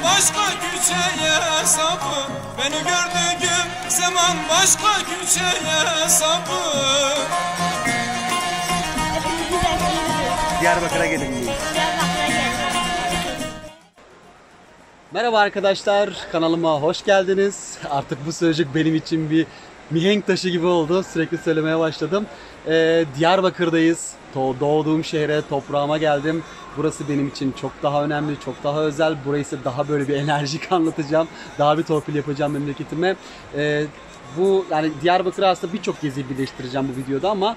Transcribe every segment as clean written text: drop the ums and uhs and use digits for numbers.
başka küçeye sapı. Beni gördüğüm zaman başka küçeye sapı. Diyarbakır'a gelin diye. Merhaba arkadaşlar, kanalıma hoş geldiniz. Artık bu sözcük benim için bir mihenk taşı gibi oldu. Sürekli söylemeye başladım. Diyarbakır'dayız. Doğduğum şehre, toprağıma geldim. Burası benim için çok daha önemli, çok daha özel. Burayı ise daha böyle bir enerjik anlatacağım. Daha bir torpil yapacağım memleketime. Bu yani Diyarbakır'ı aslında birçok geziyi birleştireceğim bu videoda ama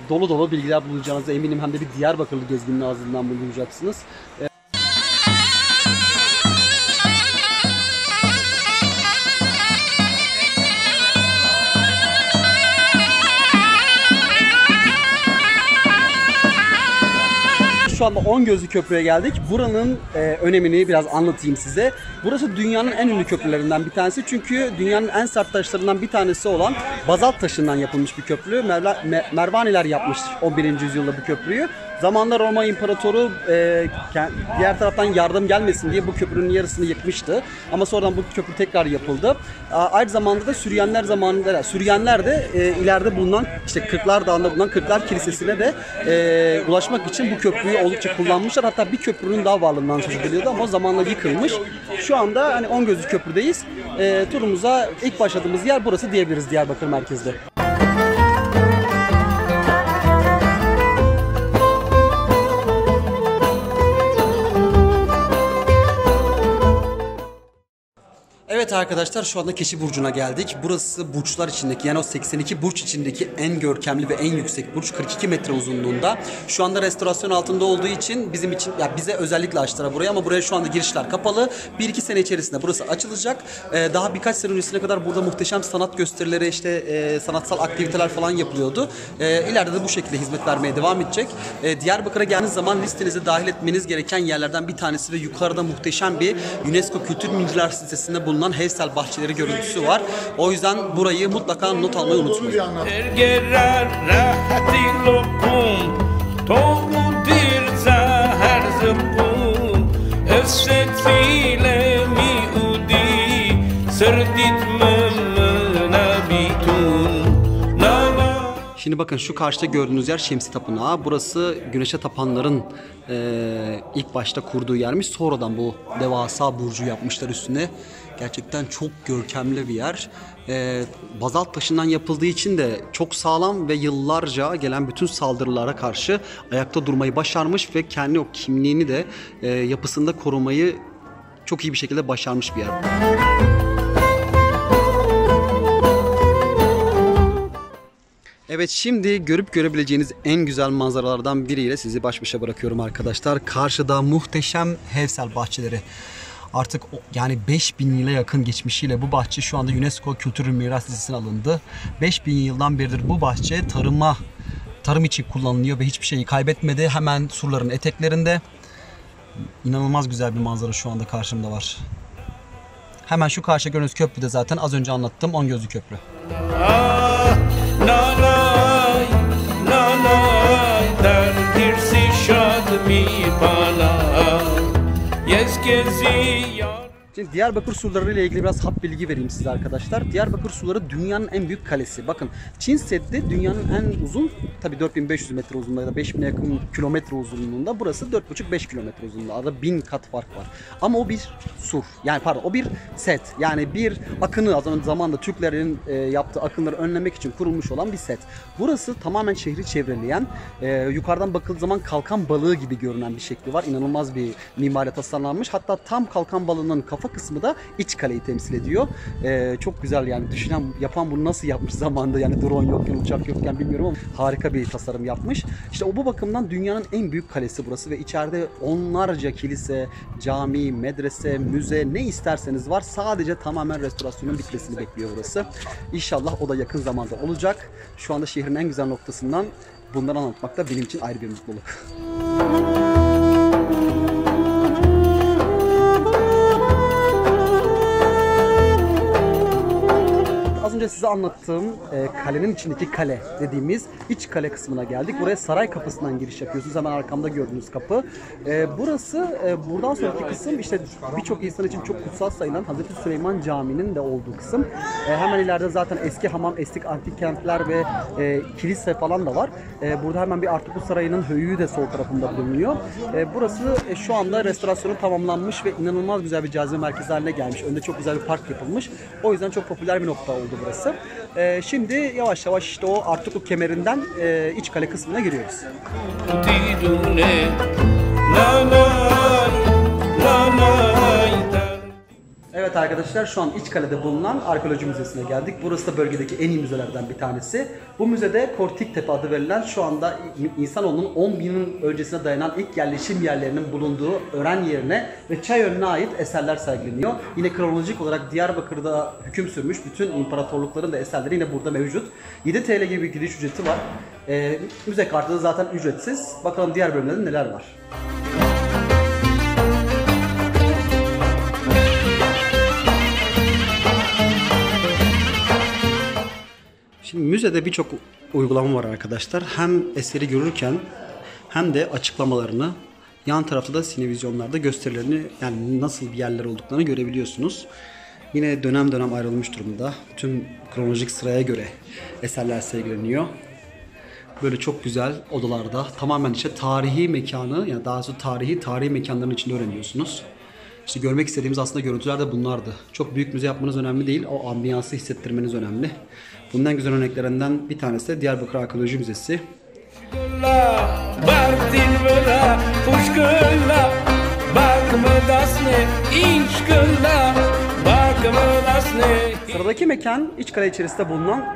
dolu dolu bilgiler bulacağınıza eminim. Hem de bir Diyarbakırlı gezginin ağzından bulunacaksınız. Şu anda 10 Gözlü Köprü'ye geldik. Buranın önemini biraz anlatayım size. Burası dünyanın en ünlü köprülerinden bir tanesi. Çünkü dünyanın en sert taşlarından bir tanesi olan bazalt taşından yapılmış bir köprü. Mervaniler yapmış 11. yüzyılda bu köprüyü. Zamanında Roma İmparatoru diğer taraftan yardım gelmesin diye bu köprünün yarısını yıkmıştı. Ama sonradan bu köprü tekrar yapıldı. Aynı zamanda da Süryanlar de ileride bulunan işte Kırklar Dağı'nda bulunan Kırklar Kilisesi'ne de ulaşmak için bu köprüyü oldukça kullanmışlar. Hatta bir köprünün daha varlığından söz ediliyordu ama o zamanla yıkılmış. Şu anda hani 10 Gözlü Köprü'deyiz. Turumuza ilk başladığımız yer burası diyebiliriz, Diyarbakır merkezde. Evet arkadaşlar, şu anda Keşi Burcu'na geldik. Burası burçlar içindeki, yani o 82 burç içindeki en görkemli ve en yüksek burç, 42 metre uzunluğunda. Şu anda restorasyon altında olduğu için bizim için, ya bize özellikle açtılar burayı ama buraya şu anda girişler kapalı. 1-2 sene içerisinde burası açılacak. Daha birkaç sene öncesine kadar burada muhteşem sanat gösterileri, işte sanatsal aktiviteler falan yapılıyordu. İleride de bu şekilde hizmet vermeye devam edecek. Diyarbakır'a geldiğiniz zaman listenize dahil etmeniz gereken yerlerden bir tanesi ve yukarıda muhteşem bir UNESCO Kültür Mirası listesinde bulunan Hevsel bahçeleri görüntüsü var. O yüzden burayı mutlaka not almayı unutmayın. Şimdi bakın, şu karşıda gördüğünüz yer Şemsi Tapınağı. Burası güneşe tapanların ilk başta kurduğu yermiş. Sonradan bu devasa burcu yapmışlar üstüne. Gerçekten çok görkemli bir yer. Bazalt taşından yapıldığı için de çok sağlam ve yıllarca gelen bütün saldırılara karşı ayakta durmayı başarmış ve kendi o kimliğini de yapısında korumayı çok iyi bir şekilde başarmış bir yer. Evet, şimdi görüp görebileceğiniz en güzel manzaralardan biriyle sizi baş başa bırakıyorum arkadaşlar. Karşıda muhteşem Hevsel bahçeleri. Artık yani 5000 yıla yakın geçmişiyle bu bahçe şu anda UNESCO Kültür Miras Listesi'ne alındı. 5000 yıldan beridir bu bahçe tarım için kullanılıyor ve hiçbir şeyi kaybetmedi. Hemen surların eteklerinde. İnanılmaz güzel bir manzara şu anda karşımda var. Hemen şu karşıya gördüğünüz köprü de zaten az önce anlattığım 10 Gözlü Köprü. Şimdi Diyarbakır suları ile ilgili biraz hap bilgi vereyim size arkadaşlar. Diyarbakır suları dünyanın en büyük kalesi. Bakın, Çin Seddi dünyanın en uzun, tabi 4500 metre uzunluğunda ya da 5000'e yakın kilometre uzunluğunda. Burası 4,5-5 kilometre uzunluğunda. Arada 1000 kat fark var. Ama o bir sur. Yani pardon, o bir set. Yani bir akını, zamanında Türklerin yaptığı akınları önlemek için kurulmuş olan bir set. Burası tamamen şehri çevreleyen, yukarıdan bakıldığı zaman kalkan balığı gibi görünen bir şekli var. İnanılmaz bir mimari tasarlanmış. Hatta tam kalkan balığının kafa kısmı da iç kaleyi temsil ediyor. Çok güzel yani, yapan bunu nasıl yapmış zamanında, yani drone yokken, uçak yokken bilmiyorum ama harika bir tasarım yapmış. İşte o bu bakımdan dünyanın en büyük kalesi burası ve içeride onlarca kilise, cami, medrese, müze, ne isterseniz var. Sadece tamamen restorasyonun bitmesini bekliyor burası. İnşallah o da yakın zamanda olacak. Şu anda şehrin en güzel noktasından bunları anlatmak da benim için ayrı bir mutluluk. önce size anlattığım kalenin içindeki kale dediğimiz iç kale kısmına geldik. Buraya saray kapısından giriş yapıyorsunuz. Hemen arkamda gördüğünüz kapı. Burası buradan sonraki kısım işte birçok insan için çok kutsal sayılan Hazreti Süleyman Camii'nin de olduğu kısım. Hemen ileride zaten eski hamam, eski antik kentler ve kilise falan da var. Burada hemen bir Artuklu Sarayı'nın höyüğü de sol tarafında bulunuyor. Burası şu anda restorasyonu tamamlanmış ve inanılmaz güzel bir cazibe merkezi haline gelmiş. Önünde çok güzel bir park yapılmış. O yüzden çok popüler bir nokta oldu burası. Şimdi yavaş yavaş işte o Artuklu kemerinden iç kale kısmına giriyoruz. Evet arkadaşlar, şu an İçkale'de bulunan Arkeoloji Müzesi'ne geldik. Burası da bölgedeki en iyi müzelerden bir tanesi. Bu müzede Kortiktepe adı verilen, şu anda insanoğlunun 10 bin yıl öncesine dayanan ilk yerleşim yerlerinin bulunduğu öğren yerine ve Çayönü'ne ait eserler sergileniyor. Yine kronolojik olarak Diyarbakır'da hüküm sürmüş bütün imparatorlukların da eserleri yine burada mevcut. 7 TL gibi bir giriş ücreti var. Müze kartı da zaten ücretsiz. Bakalım diğer bölümlerde neler var. Şimdi müzede birçok uygulama var arkadaşlar. Hem eseri görürken hem de açıklamalarını, yan tarafta da sinevizyonlarda gösterilerini, yani nasıl bir yerler olduklarını görebiliyorsunuz. Yine dönem dönem ayrılmış durumda. Tüm kronolojik sıraya göre eserler sergileniyor. Böyle çok güzel odalarda tamamen işte tarihi mekanı, yani daha doğrusu tarihi mekanların içinde öğreniyorsunuz. İşte görmek istediğimiz aslında görüntüler de bunlardı. Çok büyük müze yapmanız önemli değil, o ambiyansı hissettirmeniz önemli. Bundan güzel örneklerinden bir tanesi de Diyarbakır Arkeoloji Müzesi. Sıradaki mekan İçkale içerisinde bulunan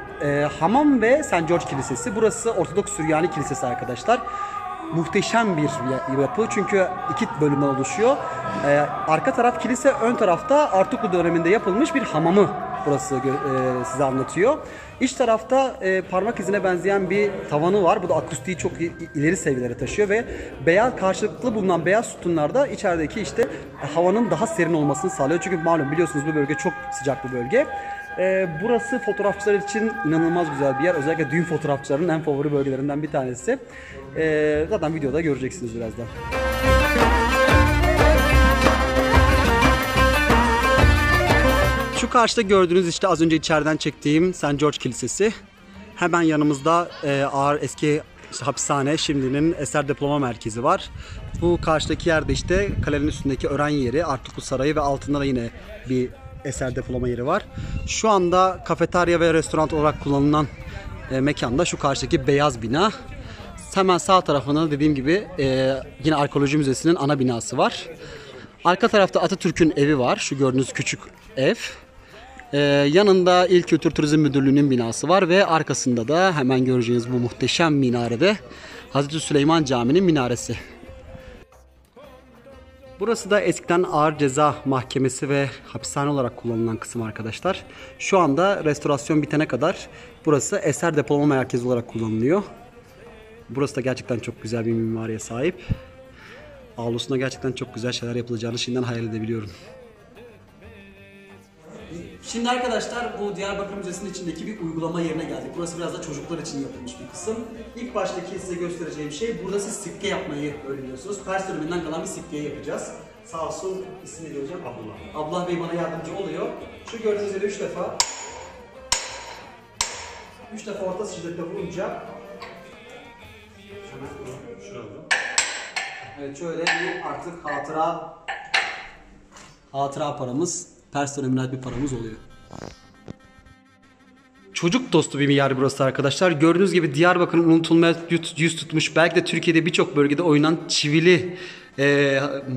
Hamam ve St. George Kilisesi. Burası Ortodoks Süryani Kilisesi arkadaşlar. Muhteşem bir yapı çünkü iki bölümden oluşuyor. Arka taraf kilise, ön tarafta Artuklu döneminde yapılmış bir hamamı burası size anlatıyor. İç tarafta parmak izine benzeyen bir tavanı var. Bu da akustiği çok ileri seviyelere taşıyor ve beyaz karşılıklı bulunan beyaz sütunlarda içerideki işte havanın daha serin olmasını sağlıyor. Çünkü malum biliyorsunuz bu bölge çok sıcak bir bölge. Burası fotoğrafçılar için inanılmaz güzel bir yer. Özellikle düğün fotoğrafçılarının en favori bölgelerinden bir tanesi. Zaten videoda göreceksiniz birazdan. Şu karşıda gördüğünüz işte az önce içeriden çektiğim St. George Kilisesi. Hemen yanımızda ağır eski hapishane, şimdinin eser diploma merkezi var. Bu karşıdaki yerde işte kalenin üstündeki öğren yeri, Artuklu Sarayı ve altında da yine bir eser depolama yeri var. Şu anda kafeterya ve restoran olarak kullanılan mekanda şu karşıdaki beyaz bina. Hemen sağ tarafında dediğim gibi yine Arkeoloji Müzesi'nin ana binası var. Arka tarafta Atatürk'ün evi var. Şu gördüğünüz küçük ev. Yanında İl Kültür Turizm Müdürlüğü'nün binası var ve arkasında da hemen göreceğiniz bu muhteşem minarede Hazreti Süleyman Camii'nin minaresi. Burası da eskiden Ağır Ceza Mahkemesi ve hapishane olarak kullanılan kısım arkadaşlar. Şu anda restorasyon bitene kadar burası eser depolama merkezi olarak kullanılıyor. Burası da gerçekten çok güzel bir mimariye sahip. Avlusunda gerçekten çok güzel şeyler yapılacağını şimdiden hayal edebiliyorum. Şimdi arkadaşlar bu Diyarbakır Müzesi'nin içindeki bir uygulama yerine geldik. Burası biraz da çocuklar için yapılmış bir kısım. İlk baştaki size göstereceğim şey, burada siz sikke yapmayı öğreniyorsunuz. Pers döneminden kalan bir sikkeyi yapacağız. Sağ olsun, ismini göreceğim, Abdullah. Abdullah Bey bana yardımcı oluyor. Şu gördüğünüz gibi 3 defa. 3 defa orta şiddetle vurunca. Evet, şöyle bir artık hatıra paramız, Pers dönemine ait bir paramız oluyor. Çocuk dostu bir yer burası arkadaşlar. Gördüğünüz gibi Diyarbakır'ın unutulmaya yüz tutmuş, belki de Türkiye'de birçok bölgede oynanan çivili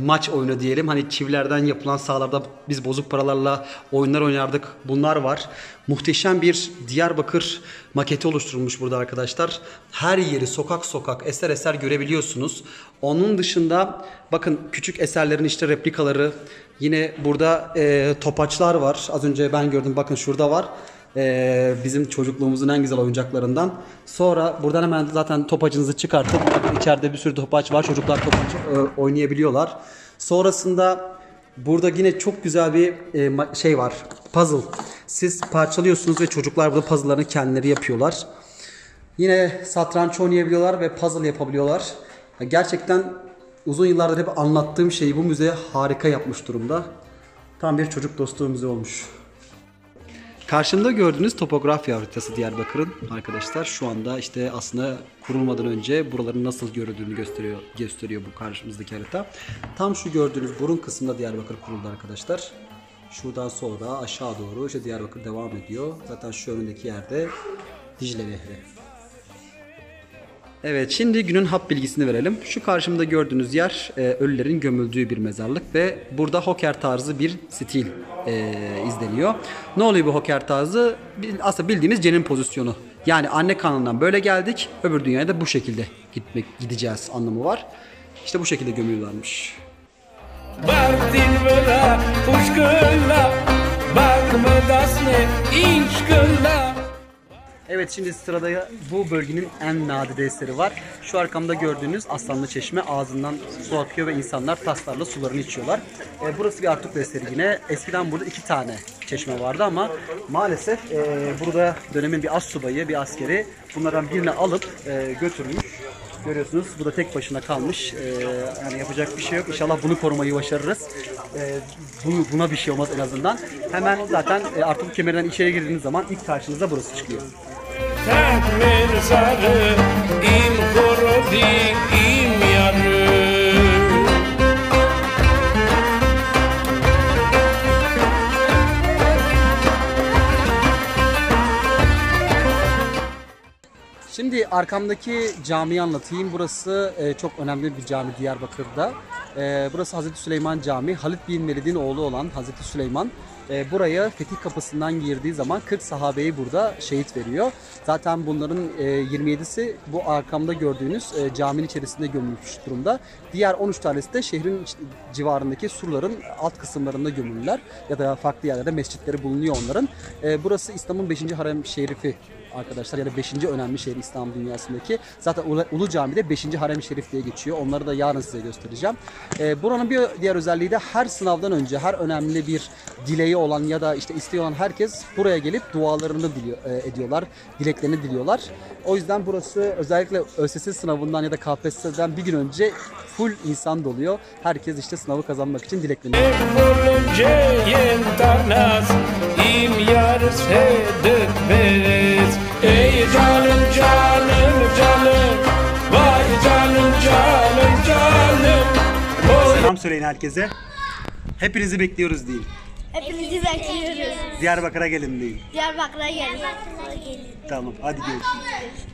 maç oyunu diyelim. Hani çivilerden yapılan sahalarda biz bozuk paralarla oyunlar oynardık. Bunlar var. Muhteşem bir Diyarbakır maketi oluşturulmuş burada arkadaşlar. Her yeri sokak sokak, eser eser görebiliyorsunuz. Onun dışında bakın küçük eserlerin işte replikaları. Yine burada topaçlar var. Az önce ben gördüm, bakın şurada var. Bizim çocukluğumuzun en güzel oyuncaklarından. Sonra buradan hemen zaten topacınızı çıkartıp içeride bir sürü topaç var. Çocuklar topaç oynayabiliyorlar. Sonrasında burada yine çok güzel bir şey var. Puzzle siz parçalıyorsunuz ve çocuklar burada puzzle'larını kendileri yapıyorlar. Yine satranç oynayabiliyorlar ve puzzle yapabiliyorlar. Gerçekten uzun yıllardır hep anlattığım şeyi bu müze harika yapmış durumda. Tam bir çocuk dostu müze olmuş. Karşımda gördüğünüz topografya haritası Diyarbakır'ın arkadaşlar. Şu anda işte aslında kurulmadan önce buraların nasıl görüldüğünü gösteriyor bu karşımızdaki harita. Tam şu gördüğünüz burun kısmında Diyarbakır kuruldu arkadaşlar. Şuradan sonra aşağı doğru işte Diyarbakır devam ediyor. Zaten şu önündeki yerde Dicle Nehri. Evet, şimdi günün hap bilgisini verelim. Şu karşımda gördüğünüz yer ölülerin gömüldüğü bir mezarlık ve burada hoker tarzı bir stil izleniyor. Ne oluyor bu hoker tarzı? Aslında bildiğimiz cenin pozisyonu. Yani anne karnından böyle geldik, öbür dünyaya da bu şekilde gideceğiz anlamı var. İşte bu şekilde gömüyorlarmış. Evet, şimdi sırada bu bölgenin en nadide eseri var. Şu arkamda gördüğünüz Aslanlı Çeşme, ağzından su akıyor ve insanlar taslarla sularını içiyorlar. Burası bir Artuklu eseri yine. Eskiden burada 2 tane çeşme vardı ama maalesef burada dönemin bir astsubayı, bir askeri bunlardan birini alıp götürmüş. Görüyorsunuz bu da tek başına kalmış. Yani yapacak bir şey yok. İnşallah bunu korumayı başarırız. Buna bir şey olmaz en azından. Hemen zaten Artuklu kemerinden içeri girdiğiniz zaman ilk karşınıza burası çıkıyor. Şimdi arkamdaki camiyi anlatayım. Burası çok önemli bir cami Diyarbakır'da. Burası Hazreti Süleyman Camii. Halit bin Velid'in oğlu olan Hazreti Süleyman buraya Fetih Kapısı'ndan girdiği zaman 40 sahabeyi burada şehit veriyor. Zaten bunların 27'si bu arkamda gördüğünüz caminin içerisinde gömülmüş durumda. Diğer 13 tanesi de şehrin civarındaki surların alt kısımlarında gömülüler ya da farklı yerlerde mescitleri bulunuyor onların. Burası İslam'ın 5. harem şerifi arkadaşlar, ya da 5. önemli şehir İslam dünyasındaki. Zaten Ulu Cami'de 5. harem şerif diye geçiyor. Onları da yarın size göstereceğim. Buranın bir diğer özelliği de her sınavdan önce her önemli bir dileği olan ya da işte isteği olan herkes buraya gelip dualarını ediyorlar, dileklerini diliyorlar. O yüzden burası özellikle ÖSS sınavından ya da KPSS'den bir gün önce full insan doluyor. Herkes işte sınavı kazanmak için dilekleniyor. Ey canım canım canım, vay canım canım canım. Selam söyleyin herkese. Hepinizi bekliyoruz deyin. Hepinizi bekliyoruz. Diyarbakır'a gelin deyin. Diyarbakır'a gelin. Tamam, hadi görüşürüz.